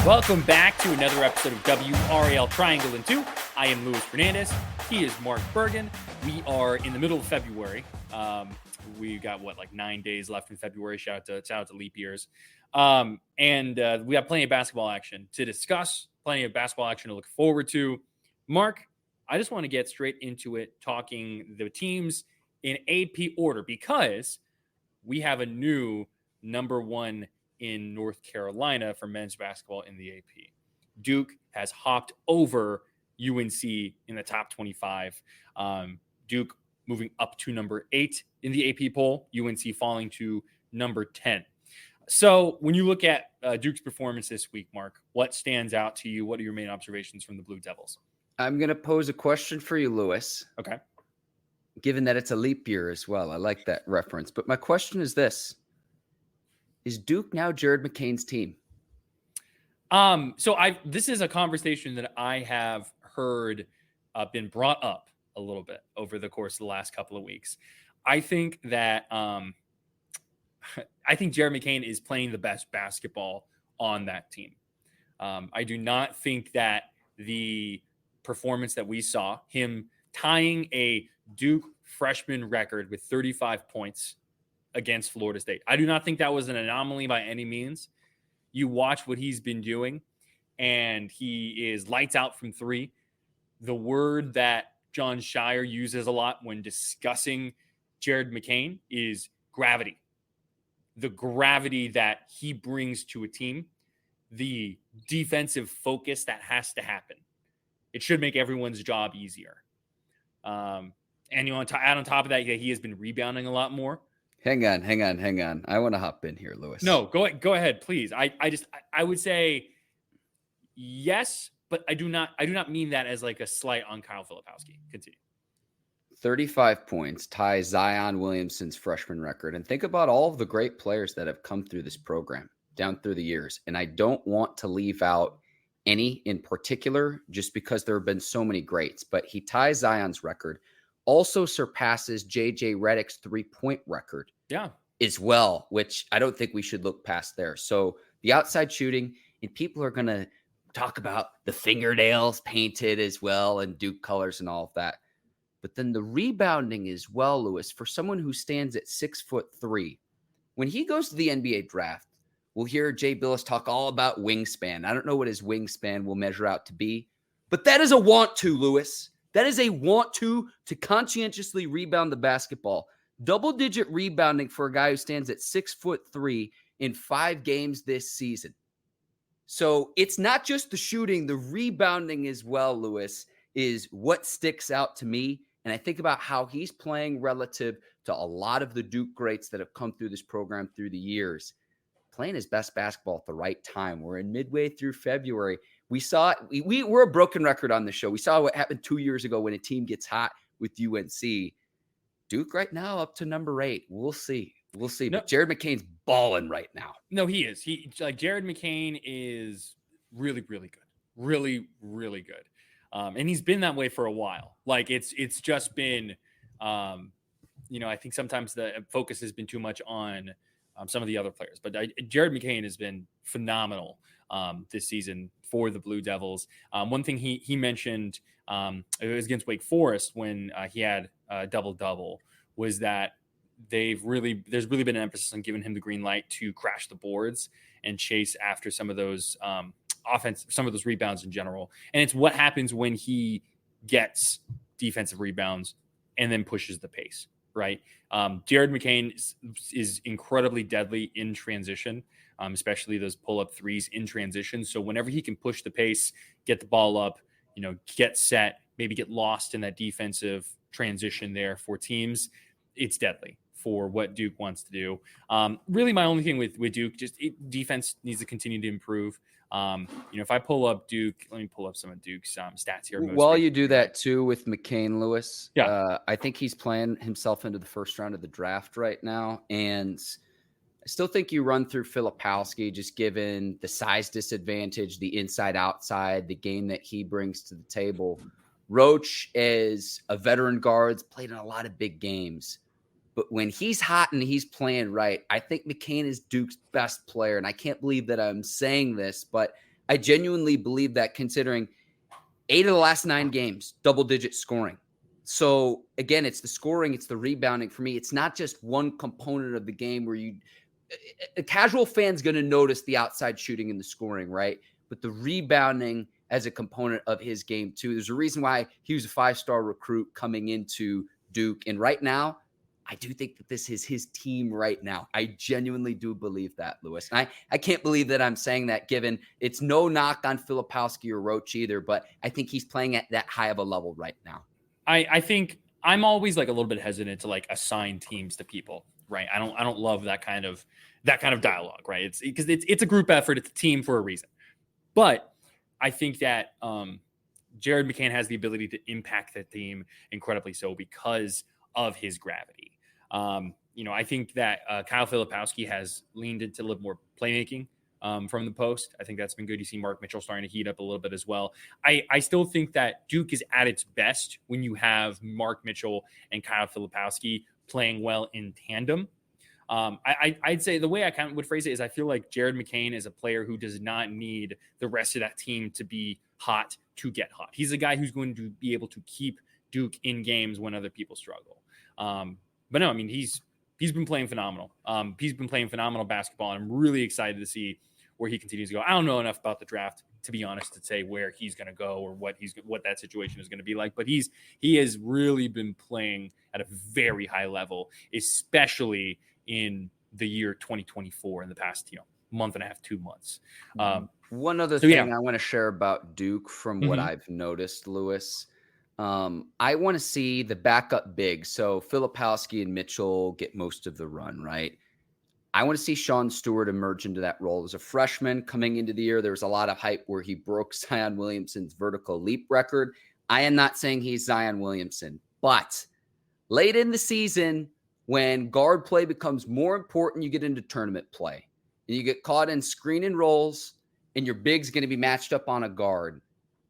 Welcome back to another episode of WRAL Triangle and 2. I am Luis Fernandez. He is Mark Bergin. We are in the middle of February. We got 9 days left in February. Shout out to leap years. And we have plenty of basketball action to discuss. Plenty of basketball action to look forward to. Mark, I just want to get straight into it, talking the teams in AP order, because we have a new number one in North Carolina for men's basketball in the AP. Duke has hopped over UNC in the top 25. Duke moving up to number 8 in the AP poll, UNC falling to number 10. So when you look at Duke's performance this week, Mark, what stands out to you? What are your main observations from the Blue Devils? I'm going to pose a question for you, Lewis. Okay. Given that it's a leap year as well. I like that reference. But my question is this. Is Duke now Jared McCain's team? This is a conversation that I have heard been brought up a little bit over the course of the last couple of weeks. I think that Jared McCain is playing the best basketball on that team. I do not think that the performance that we saw, him tying a Duke freshman record with 35 points against Florida State, I do not think that was an anomaly by any means. You watch what he's been doing, and he is lights out from three. The word that John Shire uses a lot when discussing Jared McCain is gravity. The gravity that he brings to a team, the defensive focus that has to happen. It should make everyone's job easier. And you want to add on top of that, he has been rebounding a lot more. Hang on. I want to hop in here, Lewis. No, go ahead, please. I would say yes, but I do not mean that as like a slight on Kyle Filipowski. Continue. 35 points ties Zion Williamson's freshman record. And think about all of the great players that have come through this program down through the years. And I don't want to leave out any in particular just because there have been so many greats. But he ties Zion's record. Also surpasses J.J. Redick's three-point record as well, which I don't think we should look past there. So the outside shooting, and people are going to talk about the fingernails painted as well and Duke colors and all of that. But then the rebounding as well, Lewis, for someone who stands at 6'3", when he goes to the NBA draft, we'll hear Jay Billis talk all about wingspan. I don't know what his wingspan will measure out to be, but that is a want to, Lewis. That is a want to conscientiously rebound the basketball. Double-digit rebounding for a guy who stands at 6'3" in 5 games this season. So it's not just the shooting, the rebounding as well, Lewis, is what sticks out to me. And I think about how he's playing relative to a lot of the Duke greats that have come through this program through the years. Playing his best basketball at the right time. We're in midway through February. We saw it. We're a broken record on the show. We saw what happened 2 years ago when a team gets hot with UNC. Duke right now up to number 8. We'll see. No, but Jared McCain's balling right now. No, he is. Jared McCain is really, really good. Really, really good. And he's been that way for a while. It's just been, I think sometimes the focus has been too much on some of the other players. But Jared McCain has been phenomenal this season for the Blue Devils. One thing he mentioned, it was against Wake Forest when he had a double-double, was that there's really been an emphasis on giving him the green light to crash the boards and chase after some of those some of those rebounds in general. And it's what happens when he gets defensive rebounds and then pushes the pace, right? Jared McCain is incredibly deadly in transition, especially those pull-up threes in transition. So whenever he can push the pace, get the ball up, get set, maybe get lost in that defensive transition there for teams, it's deadly for what Duke wants to do. Really, my only thing with Duke, defense needs to continue to improve. If I pull up Duke, let me pull up some of Duke's stats here. While you do that too with McCain, Lewis, yeah, I think he's playing himself into the first round of the draft right now. And I still think you run through Filipowski, just given the size disadvantage, the inside-outside, the game that he brings to the table. Roach is a veteran guard, played in a lot of big games. But when he's hot and he's playing right, I think McCain is Duke's best player. And I can't believe that I'm saying this, but I genuinely believe that, considering 8 of the last 9 games, double-digit scoring. So, again, it's the scoring, it's the rebounding for me. It's not just one component of the game where a casual fan's going to notice the outside shooting and the scoring, right? But the rebounding as a component of his game, too. There's a reason why he was a 5-star recruit coming into Duke. And right now, I do think that this is his team right now. I genuinely do believe that, Lewis. And I can't believe that I'm saying that, given it's no knock on Filipowski or Roach either, but I think he's playing at that high of a level right now. I think I'm always like a little bit hesitant to like assign teams to people, right? I don't love that kind of dialogue, right? It's because it's a group effort, it's a team for a reason. But I think that Jared McCain has the ability to impact the team incredibly so because of his gravity. I think that Kyle Filipowski has leaned into a little more playmaking from the post. I think that's been good. You see Mark Mitchell starting to heat up a little bit as well. I still think that Duke is at its best when you have Mark Mitchell and Kyle Filipowski playing well in tandem. I'd say the way I kind of would phrase it is I feel like Jared McCain is a player who does not need the rest of that team to be hot to get hot. He's a guy who's going to be able to keep Duke in games when other people struggle. But no, I mean, he's been playing phenomenal. He's been playing phenomenal basketball, and I'm really excited to see where he continues to go. I don't know enough about the draft, to be honest, to say where he's going to go or what that situation is going to be like. But he has really been playing at a very high level, especially in the year 2024 in the past, month and a half, 2 months. One other thing I want to share about Duke from what I've noticed, Lewis. I want to see the backup big. So Filipowski and Mitchell get most of the run, right? I want to see Sean Stewart emerge into that role. As a freshman coming into the year, there was a lot of hype where he broke Zion Williamson's vertical leap record. I am not saying he's Zion Williamson, but late in the season, when guard play becomes more important, you get into tournament play. And you get caught in screen and rolls, and your big's going to be matched up on a guard.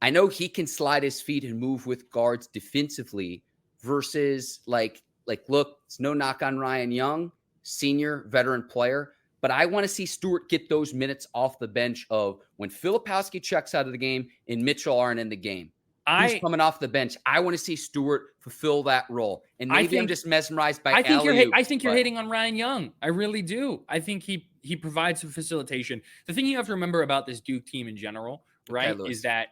I know he can slide his feet and move with guards defensively versus look, it's no knock on Ryan Young, senior veteran player, but I want to see Stewart get those minutes off the bench of when Filipowski checks out of the game and Mitchell aren't in the game. Who's coming off the bench? I want to see Stewart fulfill that role. And maybe I'm just mesmerized by I think you're hating on Ryan Young. I really do. I think he provides some facilitation. The thing you have to remember about this Duke team in general, right, is that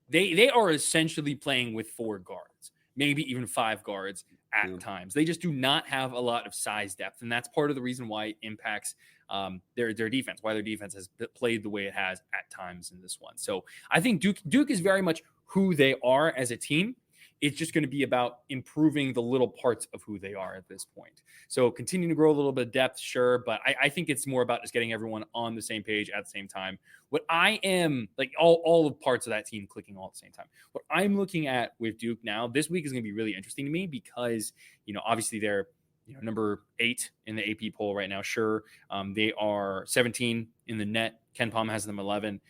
they are essentially playing with 4 guards, maybe even 5 guards at times. They just do not have a lot of size depth, and that's part of the reason why it impacts their defense, why their defense has played the way it has at times in this one. So I think Duke is very much who they are as a team. It's just going to be about improving the little parts of who they are at this point. So continuing to grow a little bit of depth, sure, but I think it's more about just getting everyone on the same page at the same time. What I am, like all the parts of that team clicking all at the same time. What I'm looking at with Duke now, this week is going to be really interesting to me because, obviously they're number 8 in the AP poll right now. Sure. They are 17 in the net. Ken Palm has them 11.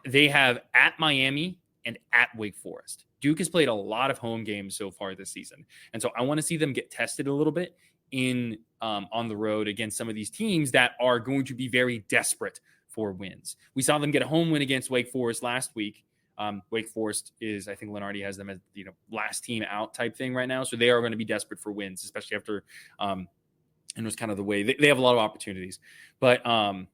They have at Miami and at Wake Forest. Duke has played a lot of home games so far this season. And so I want to see them get tested a little bit on the road against some of these teams that are going to be very desperate for wins. We saw them get a home win against Wake Forest last week. Wake Forest is, I think Lenardi has them as, last team out type thing right now. So they are going to be desperate for wins, especially after, and it was kind of the way they have a lot of opportunities, but I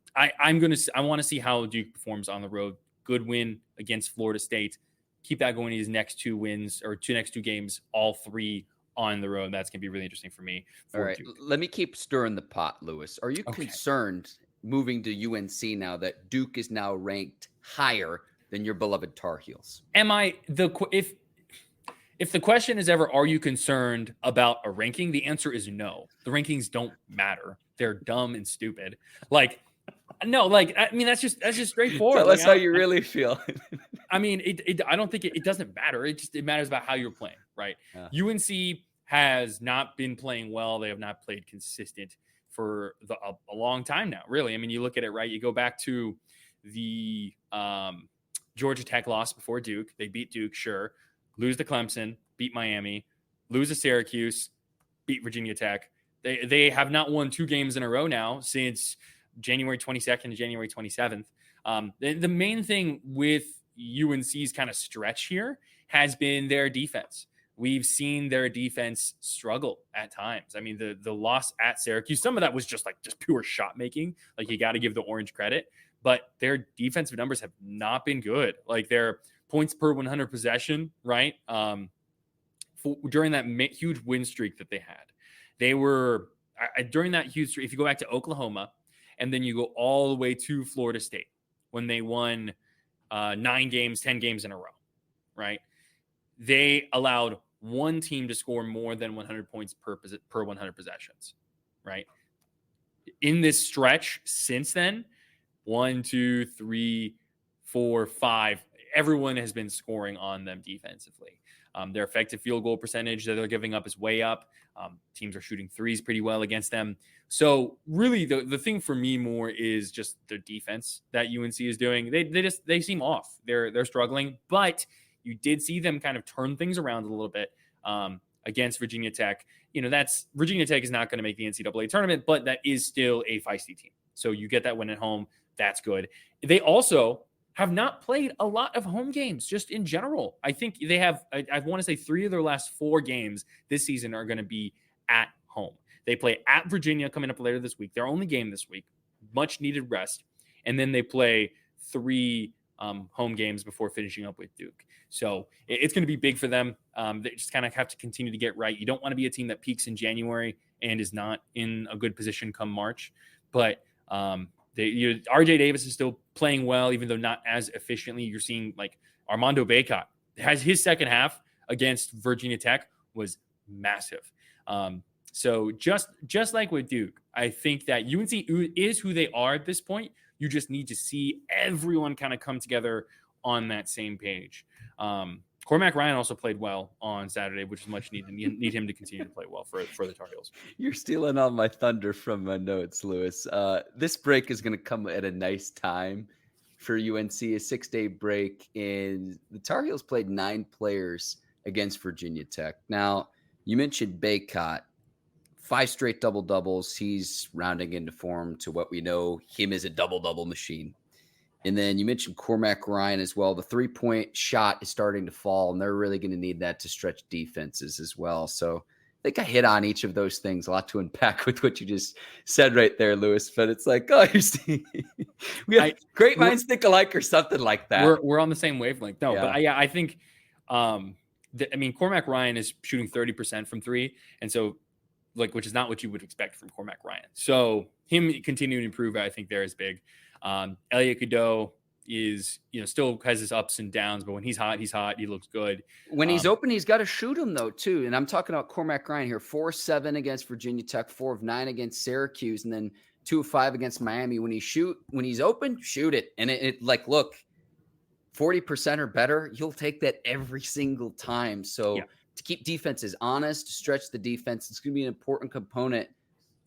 want to see how Duke performs on the road. Good win against Florida State. Keep that going in these next 2 wins or next 2 games, all 3 on the road. That's going to be really interesting for me. All right. Duke. Let me keep stirring the pot, Lewis. Are you concerned moving to UNC now that Duke is now ranked higher than your beloved Tar Heels? Am I if the question is ever, are you concerned about a ranking? The answer is no. The rankings don't matter. They're dumb and stupid. No, that's just straightforward. Tell us how you really feel. I mean, I don't think it doesn't matter. It matters about how you're playing, right? Yeah. UNC has not been playing well. They have not played consistent for a long time now, really. I mean, you look at it, right? You go back to the Georgia Tech loss before Duke. They beat Duke, sure. Lose to Clemson, beat Miami, lose to Syracuse, beat Virginia Tech. They have not won 2 games in a row now since January 22nd to January 27th. The main thing with UNC's kind of stretch here has been their defense. We've seen their defense struggle at times. I mean, the loss at Syracuse, some of that was just pure shot making. Like, you got to give the Orange credit, but their defensive numbers have not been good. Like, their points per 100 possession, right? During that huge win streak that they had, they were during that huge streak. If you go back to Oklahoma and then you go all the way to Florida State when they won 10 games in a row, right? They allowed one team to score more than 100 points per 100 possessions, right? In this stretch since then, 1, 2, 3, 4, 5, everyone has been scoring on them defensively. Their effective field goal percentage that they're giving up is way up. Teams are shooting threes pretty well against them. So really the thing for me more is just their defense that UNC is doing. They seem off. They're struggling, but you did see them kind of turn things around a little bit against Virginia Tech. That's Virginia Tech is not going to make the NCAA tournament, but that is still a feisty team. So you get that win at home. That's good. They also have not played a lot of home games just in general. I think they have, I want to say 3 of their last 4 games this season are going to be at home. They play at Virginia coming up later this week. Their only game this week, much needed rest. And then they play 3 home games before finishing up with Duke. So it's going to be big for them. They just kind of have to continue to get right. You don't want to be a team that peaks in January and is not in a good position come March. But RJ Davis is still playing well, even though not as efficiently. You're seeing like Armando Bacot has his second half against Virginia Tech was massive. So just like with Duke, I think that UNC is who they are at this point. You just need to see everyone kind of come together on that same page. Cormac Ryan also played well on Saturday, which is much needed. Need him to continue to play well for the Tar Heels. You're stealing all my thunder from my notes, Lewis. This break is going to come at a nice time for UNC, a 6-day break. And the Tar Heels played 9 players against Virginia Tech. Now, you mentioned Bacot. 5 straight double-doubles. He's rounding into form to what we know him as a double-double machine. And then you mentioned Cormac Ryan as well. The 3-point shot is starting to fall, and they're really going to need that to stretch defenses as well. So I think I hit on each of those things. A lot to unpack with what you just said right there, Lewis. But it's like, oh, you're seeing we have great minds think alike or something like that. We're on the same wavelength. No, but I think, Cormac Ryan is shooting 30% from 3. And so, which is not what you would expect from Cormac Ryan. So him continuing to improve, I think there is big. Elliot Cadeau is, still has his ups and downs, but when he's hot, he looks good. When he's open, he's got to shoot him though, too. And I'm talking about Cormac Ryan here, 4-7 against Virginia Tech, 4 of 9 against Syracuse, and then 2 of 5 against Miami. When he's open, shoot it. And look, 40% or better, you'll take that every single time. So to keep defenses honest, to stretch the defense, it's going to be an important component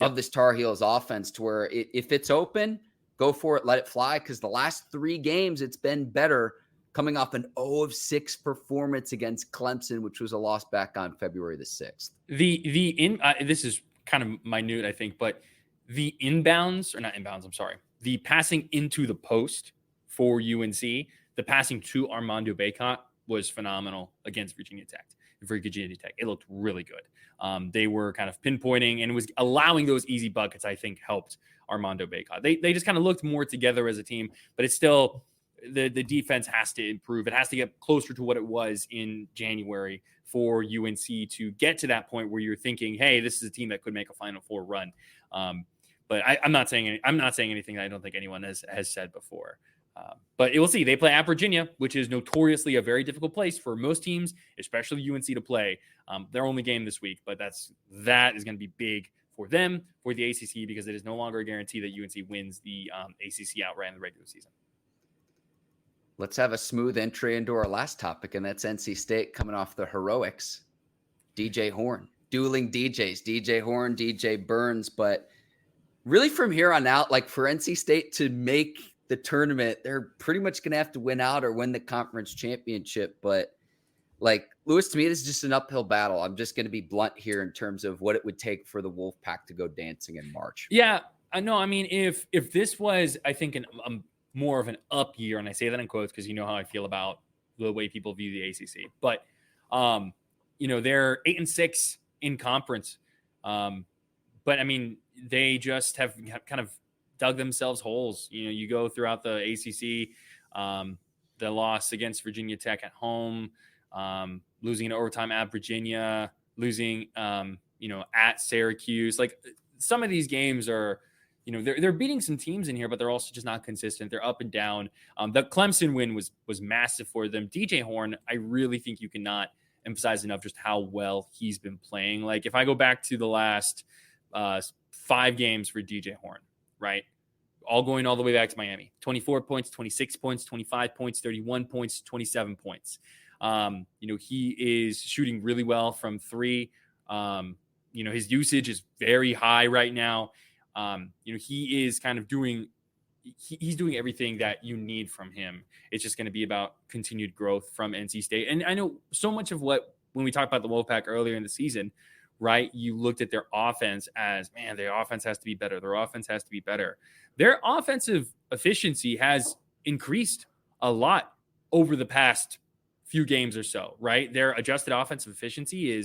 of this Tar Heels offense to where if it's open, go for it, let it fly, because the last 3 games it's been better, coming off an 0-6 performance against Clemson, which was a loss back on February the 6th. This is kind of minute, I think, but the the passing into the post for UNC, the passing to Armando Bacot was phenomenal against Virginia Tech. It looked really good. They were kind of pinpointing and was allowing those easy buckets, I think, helped Armando Bacot. They just kind of looked more together as a team, but it's still the defense has to improve. It has to get closer to what it was in January for UNC to get to that point where you're thinking, hey, this is a team that could make a Final Four run. But I'm not saying anything that I don't think anyone has said before. But we'll see. They play at Virginia, which is notoriously a very difficult place for most teams, especially UNC, to play. Their only game this week, but that is going to be big for them, for the ACC, because it is no longer a guarantee that UNC wins the ACC outright in the regular season. Let's have a smooth entry into our last topic, and that's NC State coming off the heroics. DJ Horne, dueling DJs, DJ Horne, DJ Burns. But really from here on out, for NC State to make the tournament, they're pretty much going to have to win out or win the conference championship. But Lewis, to me, this is just an uphill battle. I'm just going to be blunt here in terms of what it would take for the Wolfpack to go dancing in March. Yeah. No, I mean, if this was, I think, more of an up year, and I say that in quotes because you know how I feel about the way people view the ACC, but they're 8-6 in conference, but I mean, they just have kind of dug themselves holes. You go throughout the ACC, the loss against Virginia Tech at home, losing in overtime at Virginia, losing at Syracuse. Like, some of these games are, they're beating some teams in here, but they're also just not consistent. They're up and down. The Clemson win was massive for them. DJ Horne, I really think you cannot emphasize enough just how well he's been playing. Like, if I go back to the last 5 games for DJ Horne, right? All going all the way back to Miami. 24 points, 26 points, 25 points, 31 points, 27 points. He is shooting really well from 3. His usage is very high right now. He is kind of he's doing everything that you need from him. It's just going to be about continued growth from NC State. And I know so much of when we talked about the Wolfpack earlier in the season, right? You looked at their offense as, man, their offense has to be better. Their offense has to be better. Their offensive efficiency has increased a lot over the past few games or so, right? Their adjusted offensive efficiency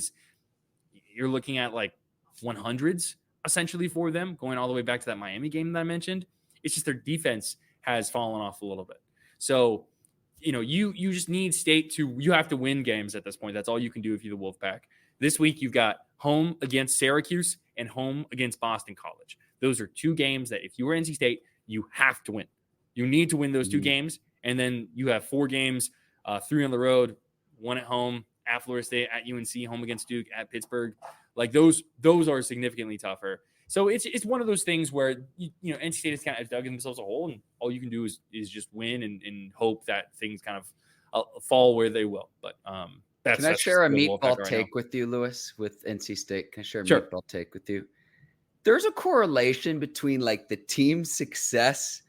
you're looking at like 100s essentially for them, going all the way back to that Miami game that I mentioned. It's just their defense has fallen off a little bit. So, you just need State you have to win games at this point. That's all you can do if you're the Wolfpack. This week, you've got home against Syracuse and home against Boston College. Those are 2 games that if you were NC State, you have to win. You need to win those 2 games. And then you have 4 games, 3 on the road, 1 at home, at Florida State, at UNC, home against Duke, at Pittsburgh. Like, those are significantly tougher. So it's one of those things where, NC State has kind of dug themselves a hole, and all you can do is just win and hope that things kind of fall where they will. But can I share a meatball take with you, Lewis, with NC State? Can I share a meatball take with you? There's a correlation between like the team's success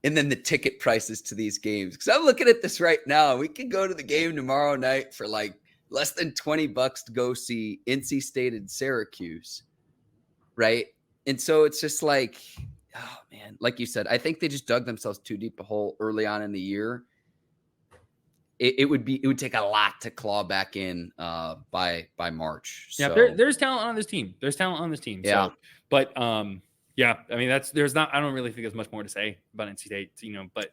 and then the ticket prices to these games. Because I'm looking at this right now. We can go to the game tomorrow night for like less than $20 to go see NC State and Syracuse, right? And so it's just like, oh man, like you said, I think they just dug themselves too deep a hole early on in the year. It would take a lot to claw back in by March. Yeah, so. there's talent on this team. Yeah. So, but I mean, I don't really think there's much more to say about NC State, but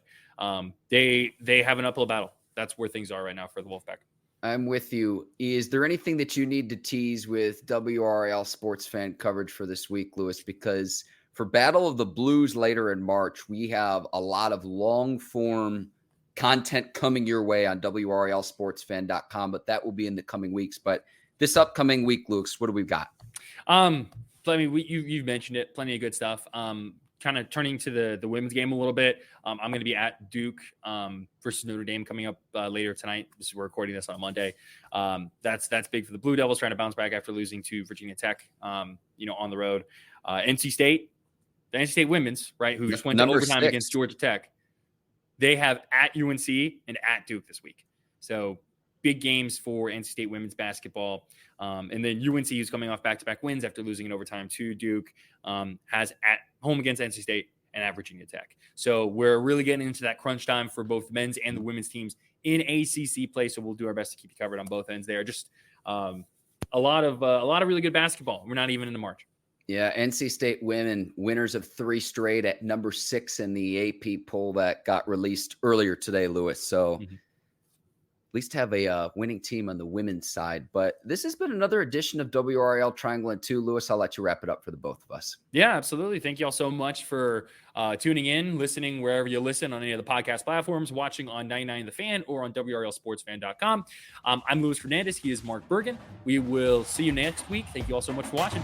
they have an uphill battle. That's where things are right now for the Wolfpack. I'm with you. Is there anything that you need to tease with WRAL sports fan coverage for this week, Lewis? Because for Battle of the Blues later in March, we have a lot of long form content coming your way on WRALsportsfan.com, but that will be in the coming weeks. But this upcoming week, Lewis, what do we got? I mean, you've mentioned it, plenty of good stuff. Kind of turning to the women's game a little bit. I'm going to be at Duke versus Notre Dame coming up later tonight. We're recording this on a Monday. That's big for the Blue Devils, trying to bounce back after losing to Virginia Tech, on the road. NC State, the NC State women's, right, who just went to overtime 6 against Georgia Tech. They have at UNC and at Duke this week. So big games for NC State women's basketball. And then UNC, who's coming off back-to-back wins after losing in overtime to Duke, has at home against NC State and at Virginia Tech. So we're really getting into that crunch time for both men's and the women's teams in ACC play. So we'll do our best to keep you covered on both ends there. Just a lot of really good basketball. We're not even into March. Yeah, NC State women, winners of 3 straight at number 6 in the AP poll that got released earlier today, Lewis. So at least have a winning team on the women's side. But this has been another edition of WRAL Triangle and 2. Lewis, I'll let you wrap it up for the both of us. Yeah, absolutely. Thank you all so much for tuning in, listening wherever you listen on any of the podcast platforms, watching on 99 The Fan or on WRALsportsfan.com. I'm Luis Fernandez. He is Mark Bergin. We will see you next week. Thank you all so much for watching.